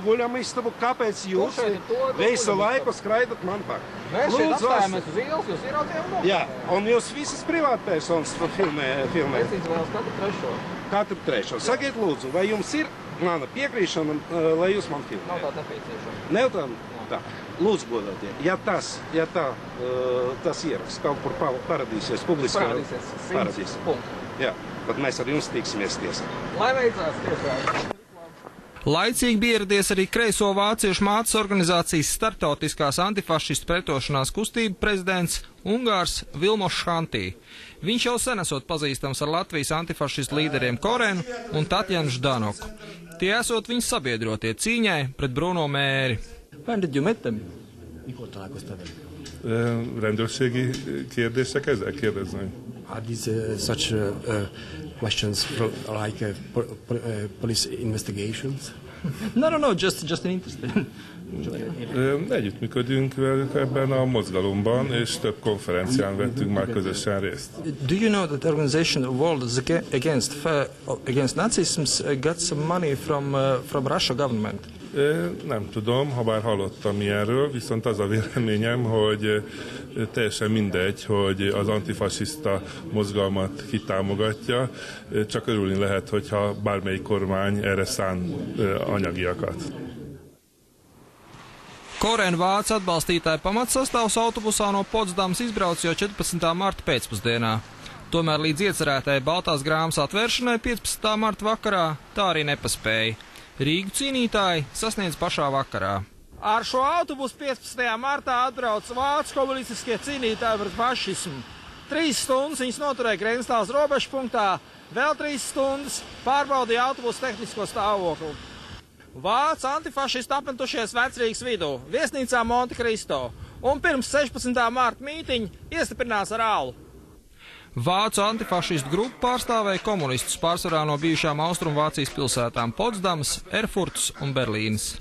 guļamistabu, kāpēc jūs visu laiku skraidat man pakaļ? Mēs šeit apstājamies uz ielas, jūs ieraudzījām mums? Jā, un jūs visas privātpersonas filmējat? Es izvēlos katru trešo. Katru trešo. Sakiet lūdzu, vai jums ir mana piekrīšana, lai jūs man filmējat? Nav tāda nepieciešama. Nav tā? Lūdzu, godātie, ja tas ieraksts kaut kur paradīsies publiskā... Paradīsies, 100 punktu. Jā, tad mēs ar jums tiksimies tiesā. Lai veicās tiesā. Laicīgi bija ieradies arī kreiso vāciešu mātes organizācijas starptautiskās antifašistu pretošanās kustību prezidents Ungārs Vilmos Šantī. Viņš jau sen esot pazīstams ar Latvijas antifašistu līderiem Korenu un Tatjanu Ždanoku. Tie esot viņas sabiedrotie cīņai pret Bruno Mēri. When did you meet them? Mikor találkoztál velük? Rendőrségi kérdések, ezzel kérdezni. Are these such questions like police investigations? No, just an interest. Együttműködünk velük ebben a mozgalomban, és több konferencián vettünk már közösen részt. Do you know that the organization World Against Nazism got some money from Russia government? Nem tudom, habár hallottam ilyenről, viszont az a véleményem, hogy teljesen mindegy, hogy az antifasiszta mozgalmat kitámogatja, csak örülni lehet, hogyha bármelyik kormány erre szán anyagiakat. Korena vācu atbalstītāju pamatsastāvs autobusā no Potsdamas izbrauca jau 14. marta pēcpusdienā. Tomēr līdz iecerētajai Baltās grāmatas atvēršanai 15. marta vakarā tā arī nepaspēja. Rīgu cīnītāji sasniedz pašā vakarā. Ar šo autobusu 15. martā atbrauc vācu komunistiskie cīnītāji pret fašismu. 3 stundas viņus noturēja Grenstāls robežu punktā, vēl 3 stundas pārbaudīja autobusu tehnisko stāvokli. Vācu antifašisti apmetušies Vecrīgas vidū, viesnīcā Monte Cristo, un pirms 16. marta mītiņa iestiprinās ar alu. Vācu antifašistu grupu pārstāvēja komunistus pārsvarā no bijušām Austrumvācijas pilsētām Potsdamas, Erfurtas un Berlīnas.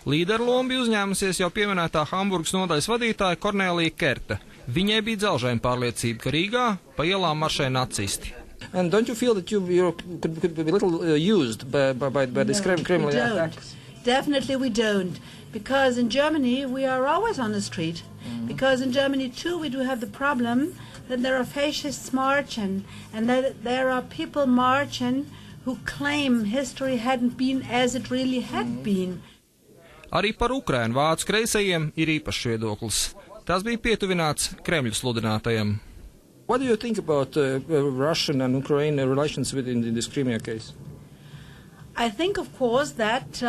Līderlomu bija uzņēmusies jau pieminētā Hamburgas nodaļas vadītāja Kornelija Kerta. Viņai bija dzelžaina pārliecība, ka Rīgā pa ielām maršē nacisti. And don't you feel that you could be a little used by this Kremlin attacks? Definitely we don't. Because in Germany we are always on the street. Because in Germany too we do have the problem that there are fascists marching and that there are people marching who claim history hadn't been as it really had been. Arī par Ukrainu vācu kreisajiem ir īpašs viedoklis. Tas bija pietuvināts Kremļa sludinātajam. What do you think about Russian and Ukrainian relations in this Crimea case? I think, of course, that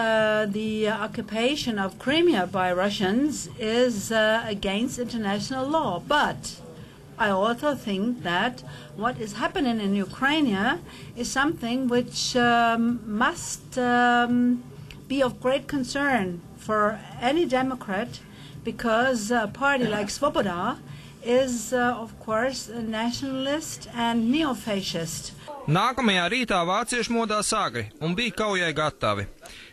the occupation of Crimea by Russians is against international law. But I also think that what is happening in Ukraine is something which must be of great concern for any Democrat, because a party like Svoboda is, of course, a nationalist and neo-fascist. Nākamajā rītā vācieši modās agri un bija kaujai gatavi.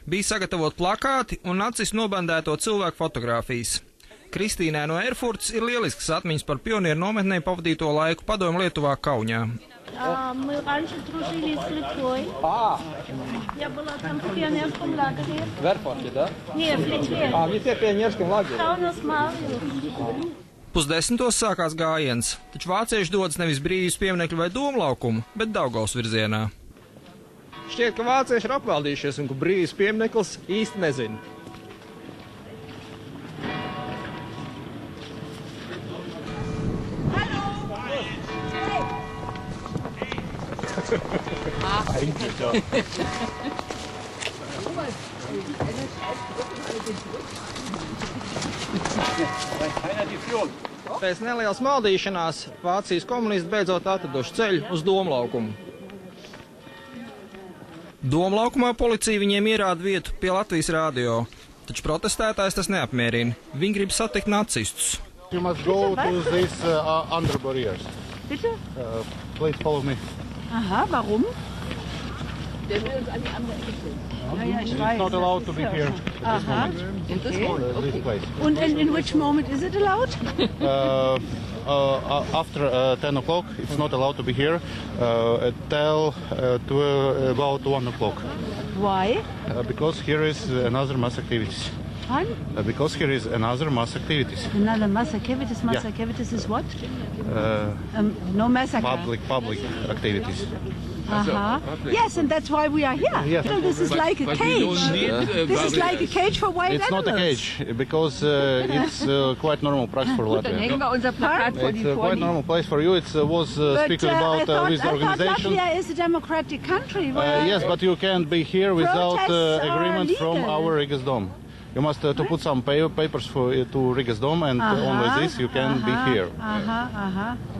Bija sagatavot plakāti un nacistu nobandēto cilvēku fotogrāfijas. Kristīnai no Erfurtas ir lielisks atmiņas par pionieru nometnē pavadīto laiku Padomju Lietuvā Kaunijā. Мы раньше дружили с Литвой. Я была там в пионерском лагере. В Erfurте, да? Нет, в Литве. В Литве в пионерском лагере. Да, у нас мало. 9:30 sākās gājiens, taču vācieši dodas nevis brīvības pieminekļu vai Domlaukumu, bet Daugavas virzienā. Šķiet, ka vācieši ir apvaldījušies un ka brīvības piemineklis īsti nezina. Pēc nelielas maldīšanās Vācijas komunisti beidzot atraduši ceļu uz Domlaukumu. Domlaukumā policija viņiem ierāda vietu pie Latvijas radio, taču protestētājs tas neapmierina. Viņi grib satikt nacistus. You must go to these under barriers. Bitte? Please follow me. Aha, warum? Der will uns an die andere Ecke stellen. Ja, ich weiß. It's not allowed to be here. Aha. In this moment. This place. And in which moment is it allowed? After 10 o'clock, it's not allowed to be here. Till about 1 o'clock. Why? Because here is another mass activities. Fun? Because here is another mass activities. Another mass activities. Mass Yeah. activities is what? No massacre. Public activities. Yes, and that's why we are here. Yes. So this is like a cage. This is like a cage for wild It's animals. not a cage because it's quite normal practice for Latvia. It's a quite normal place for you. It was speaking I about thought, with the I thought organization. Latvia is a democratic country. Where Yes, but you can't be here without protests are agreement from legal. our Rigas Dome. You must to put some papers to Rigas Dome, and only this you can be here.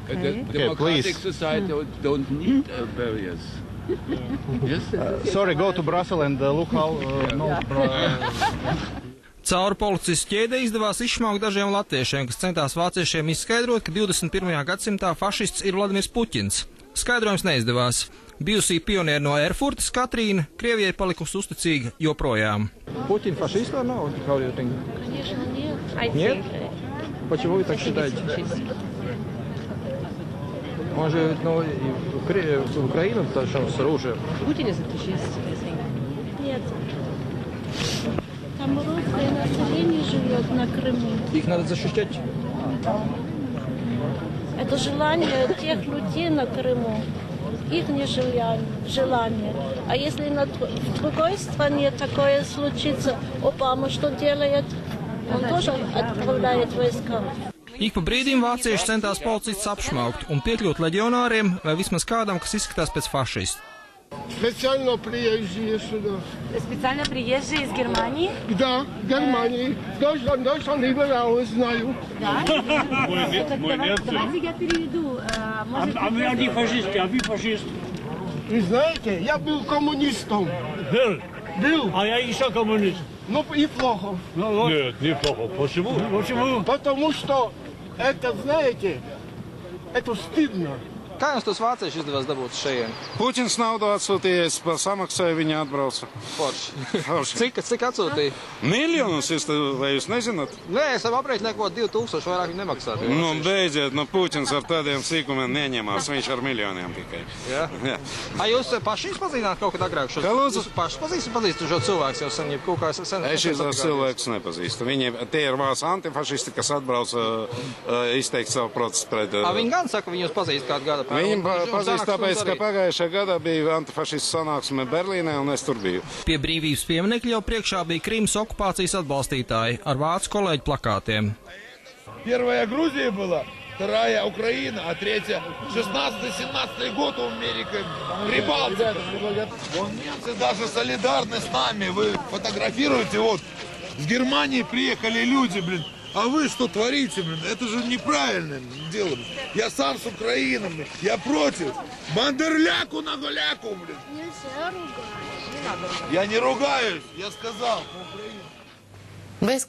Okay. Okay, please. Society don't need barriers. Yes? Sorry, go to Brussels and look how. Caur policistu ķēdē izdevās izšmaukt dažiem latviešiem, kas centās vāciešiem izskaidrot, ka 21. gadsimtā fašists ir Vladimirs Puķins. Skaidrojums neizdevās. Bijusī pionieri no Erfurtas Katrīna Krievijai palikusi uzticīga joprojām. Путин фашист or no? How do you think? Конечно, нет. Нет? Почему вы так считаете? Он же в Украину зашел с оружием. Нет. Там русское население живет на Крыму. Их надо защищать. Это желание тех людей на Крыму. Их желание. А если в другой стране такое случится, Обама что делает? Он тоже отправляет войска. Ik pa brīdim vācieši centās policistus apšmaukt un piekļūt leģionāriem vai vismaz kādam, kas izskatās pēc fašista. Специально приезжие сюда. Специально приезжие из Германии? Да, Германии. Deutschland überall, знаю. Да? Давайте я переведу. А вы антифашисты, а вы фашист? Вы знаете, я был коммунистом. Был. А я еще коммунист. Ну и плохо. Нет, неплохо. Почему? Почему? Потому что это, знаете, это стыдно. Kā jums tos vāciešus izdevās dabūt šeit? Puķins naudu atsūtījies, samaksāja, viņa atbrauca. Forši. Cik atsūtīja? Miljonus, vai jūs nezināt? Nē, es varu aprēķināt, ko 2000 vairāk viņi nemaksātu. Nu, beidziet, Puķins ar tādiem sīkumiem neņemās, viņš ar miljoniem tikai. Jā. A jūs paši pazīstināt kaut kad agrāk šos? Kā lūdzu? Jūs paši pazīstat šo cilvēku jau sen, kaut kā sen? Es šīs cilvēkus nepazīstu. Tie ir vācu antifašisti, kas atbrauca izteikt savu protestu pret... Viņi gan saka, viņi jūs pazīst kādu gadu. Viņam pazīst tāpēc, ka pagājušajā gadā bija antifašistu sanāksme Berlīnē, un es tur biju. Pie brīvības pieminekļa jau priekšā bija Krimas okupācijas atbalstītāji ar vācu kolēģu plakātiem. Первая Грузия была, вторая Украина, а третья 16-17 год в Америке. Прибалтика. Вон немцы даже солидарны с нами. Вы фотографируете, вот с Германии приехали люди, блин. А вы что творите, блин? Это же неправильное дело. Я сам с Украины, блин. Я против. Бандерляку на голяку, блин. Нельзя ругать. Я не ругаюсь, я сказал. Bez